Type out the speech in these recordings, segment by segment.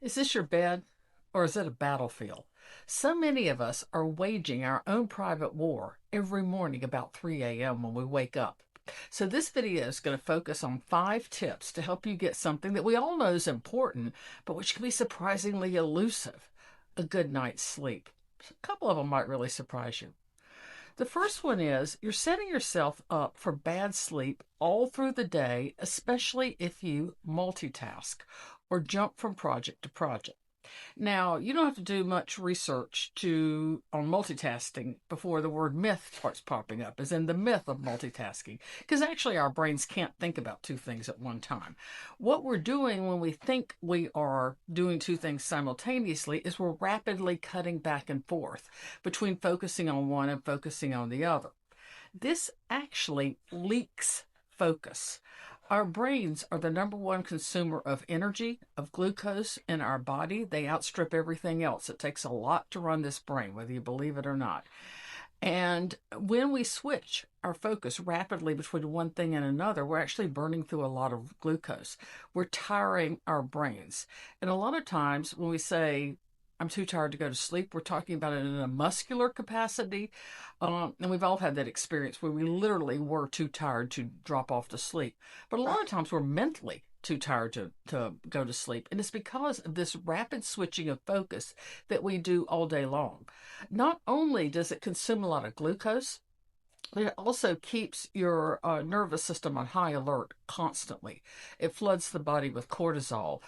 Is this your bed or is it a battlefield? So many of us are waging our own private war every morning about 3 a.m. when we wake up. So, this video is going to focus on 5 tips to help you get something that we all know is important, but which can be surprisingly elusive: a good night's sleep. A couple of them might really surprise you. The first one is you're setting yourself up for bad sleep all through the day, especially if you multitask or jump from project to project. Now, you don't have to do much research on multitasking before the word myth starts popping up, as in the myth of multitasking, because actually our brains can't think about two things at one time. What we're doing when we think we are doing two things simultaneously is we're rapidly cutting back and forth between focusing on one and focusing on the other. This actually leaks focus. Our brains are the number one consumer of energy, of glucose in our body. They outstrip everything else. It takes a lot to run this brain, whether you believe it or not. And when we switch our focus rapidly between one thing and another, we're actually burning through a lot of glucose. We're tiring our brains. And a lot of times when we say, I'm too tired to go to sleep, we're talking about it in a muscular capacity. And we've all had that experience where we literally were too tired to drop off to sleep. But a lot of times we're mentally too tired to go to sleep. And it's because of this rapid switching of focus that we do all day long. Not only does it consume a lot of glucose, but it also keeps your nervous system on high alert constantly. It floods the body with cortisol,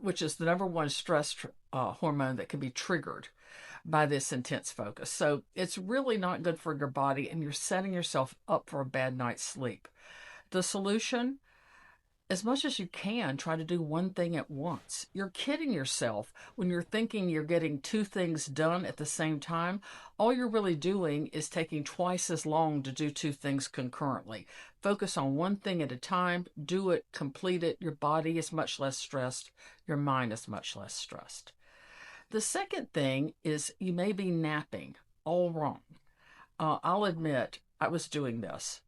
which is the number one stress hormone that can be triggered by this intense focus. So it's really not good for your body, and you're setting yourself up for a bad night's sleep. The solution: as much as you can, try to do one thing at once. You're kidding yourself when you're thinking you're getting two things done at the same time. All you're really doing is taking twice as long to do two things concurrently. Focus on one thing at a time, do it, complete it. Your body is much less stressed, your mind is much less stressed. The second thing is you may be napping all wrong. I'll admit I was doing this.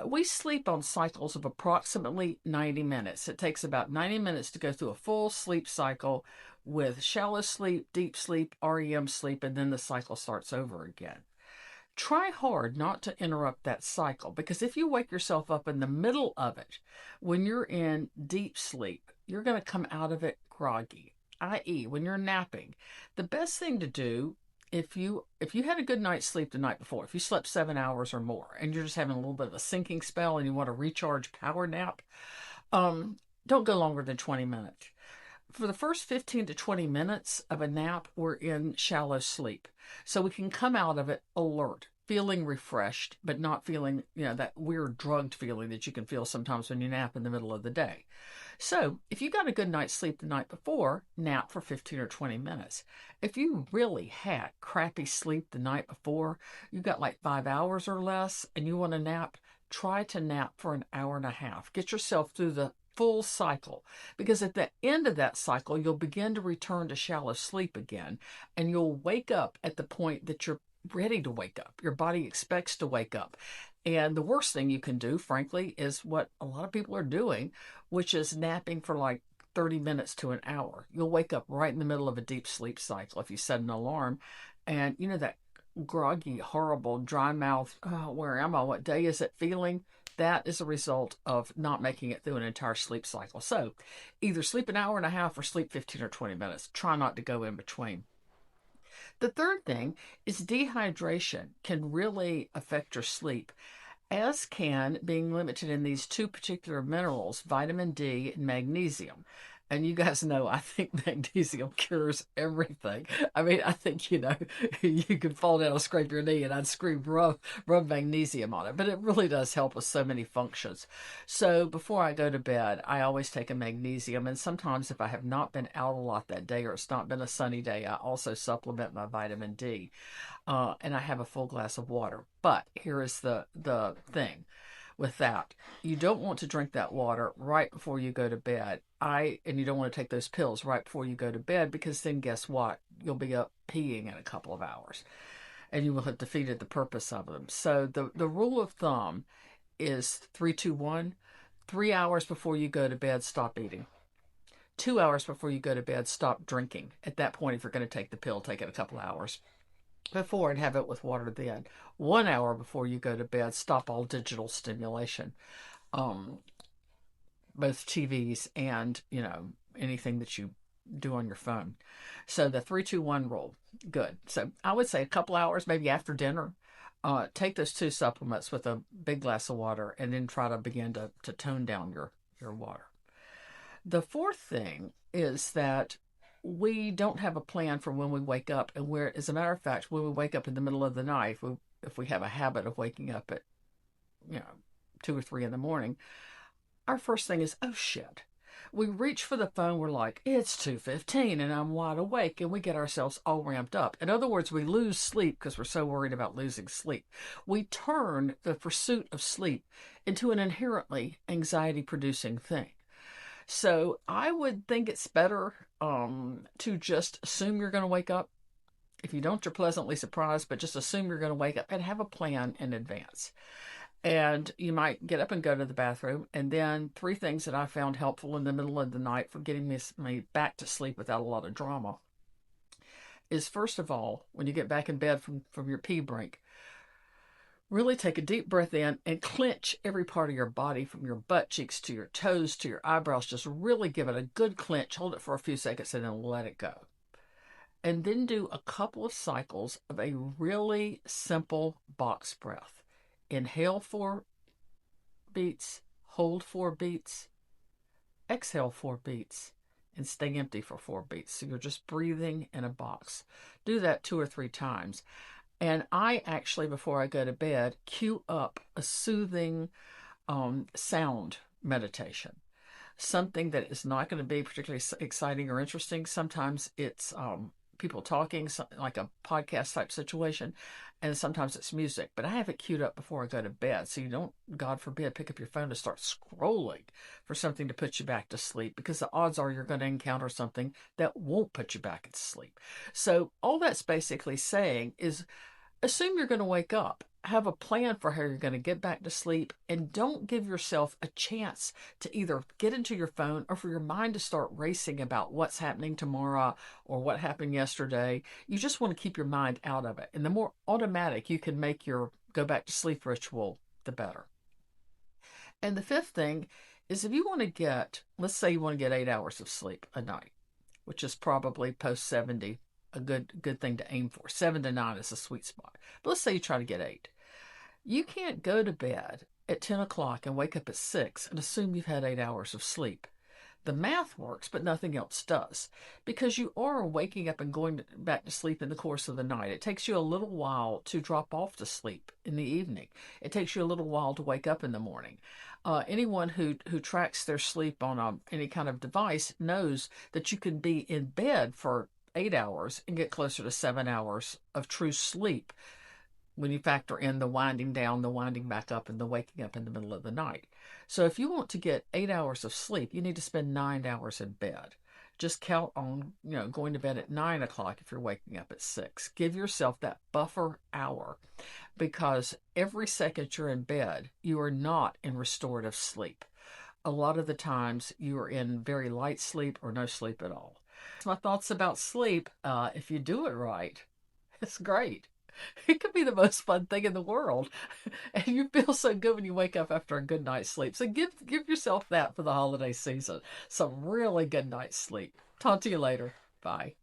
We sleep on cycles of approximately 90 minutes. It takes about 90 minutes to go through a full sleep cycle with shallow sleep, deep sleep, REM sleep, and then the cycle starts over again. Try hard not to interrupt that cycle, because if you wake yourself up in the middle of it when you're in deep sleep, you're going to come out of it groggy, i.e., when you're napping. The best thing to do, if you had a good night's sleep the night before, if you slept 7 hours or more and you're just having a little bit of a sinking spell and you want to recharge power nap, don't go longer than 20 minutes. For the first 15 to 20 minutes of a nap, we're in shallow sleep. So we can come out of it alert, feeling refreshed, but not feeling, that weird drugged feeling that you can feel sometimes when you nap in the middle of the day. So if you got a good night's sleep the night before, nap for 15 or 20 minutes. If you really had crappy sleep the night before, you got like 5 hours or less, and you want to nap, try to nap for an hour and a half. Get yourself through the full cycle, because at the end of that cycle, you'll begin to return to shallow sleep again, and you'll wake up at the point that you're ready to wake up. Your body expects to wake up. And the worst thing you can do, frankly, is what a lot of people are doing, which is napping for like 30 minutes to an hour. You'll wake up right in the middle of a deep sleep cycle if you set an alarm. And that groggy, horrible, dry mouth, oh, where am I? What day is it feeling? That is a result of not making it through an entire sleep cycle. So either sleep an hour and a half or sleep 15 or 20 minutes. Try not to go in between. The third thing is dehydration can really affect your sleep, as can being limited in these two particular minerals, vitamin D and magnesium. And you guys know, I think magnesium cures everything. I mean, I think, you could fall down and scrape your knee and I'd scream, rub magnesium on it. But it really does help with so many functions. So before I go to bed, I always take a magnesium. And sometimes if I have not been out a lot that day or it's not been a sunny day, I also supplement my vitamin D. And I have a full glass of water. But here is the thing with that. You don't want to drink that water right before you go to bed. And you don't want to take those pills right before you go to bed, because then guess what? You'll be up peeing in a couple of hours and you will have defeated the purpose of them. So the rule of thumb is 3-2-1. 3 hours before you go to bed, stop eating. 2 hours before you go to bed, stop drinking. At that point, if you're going to take the pill, take it a couple hours before and have it with water then. 1 hour before you go to bed, stop all digital stimulation, um, both TVs and, anything that you do on your phone. So the 3-2-1 rule, good. So I would say a couple hours, maybe after dinner, take those two supplements with a big glass of water, and then try to begin to tone down your water. The fourth thing is that we don't have a plan for when we wake up, and where, as a matter of fact, when we wake up in the middle of the night, if we have a habit of waking up at, 2 or 3 in the morning, our first thing is, oh shit. We reach for the phone, we're like, it's 2:15 and I'm wide awake, and we get ourselves all ramped up. In other words, we lose sleep because we're so worried about losing sleep. We turn the pursuit of sleep into an inherently anxiety producing thing. So I would think it's better to just assume you're going to wake up. If you don't, you're pleasantly surprised, but just assume you're going to wake up and have a plan in advance. And you might get up and go to the bathroom. And then 3 things that I found helpful in the middle of the night for getting me back to sleep without a lot of drama is, first of all, when you get back in bed from your pee break, really take a deep breath in and clench every part of your body, from your butt cheeks to your toes to your eyebrows. Just really give it a good clench. Hold it for a few seconds and then let it go. And then do a couple of cycles of a really simple box breath. Inhale 4 beats, hold 4 beats, exhale 4 beats, and stay empty for 4 beats. So you're just breathing in a box. Do that 2 or 3 times. And I actually, before I go to bed, cue up a soothing sound meditation. Something that is not going to be particularly exciting or interesting. Sometimes it's people talking, like a podcast type situation, and sometimes it's music. But I have it queued up before I go to bed, so you don't, God forbid, pick up your phone to start scrolling for something to put you back to sleep, because the odds are you're going to encounter something that won't put you back to sleep. So all that's basically saying is, assume you're going to wake up. Have a plan for how you're going to get back to sleep, and don't give yourself a chance to either get into your phone or for your mind to start racing about what's happening tomorrow or what happened yesterday. You just want to keep your mind out of it. And the more automatic you can make your go back to sleep ritual, the better. And the fifth thing is, if you want to get, let's say you want to get 8 hours of sleep a night, which is probably post 70 a good thing to aim for. 7 to 9 is a sweet spot. But let's say you try to get 8. You can't go to bed at 10 o'clock and wake up at 6 and assume you've had 8 hours of sleep. The math works, but nothing else does, because you are waking up and going back to sleep in the course of the night. It takes you a little while to drop off to sleep in the evening. It takes you a little while to wake up in the morning. Anyone who tracks their sleep on any kind of device knows that you can be in bed for 8 hours and get closer to 7 hours of true sleep when you factor in the winding down, the winding back up, and the waking up in the middle of the night. So if you want to get 8 hours of sleep, you need to spend 9 hours in bed. Just count on, going to bed at 9 o'clock if you're waking up at 6. Give yourself that buffer hour, because every second you're in bed, you are not in restorative sleep. A lot of the times you are in very light sleep or no sleep at all. That's my thoughts about sleep. If you do it right, it's great. It could be the most fun thing in the world. And you feel so good when you wake up after a good night's sleep. So give yourself that for the holiday season. Some really good night's sleep. Talk to you later. Bye.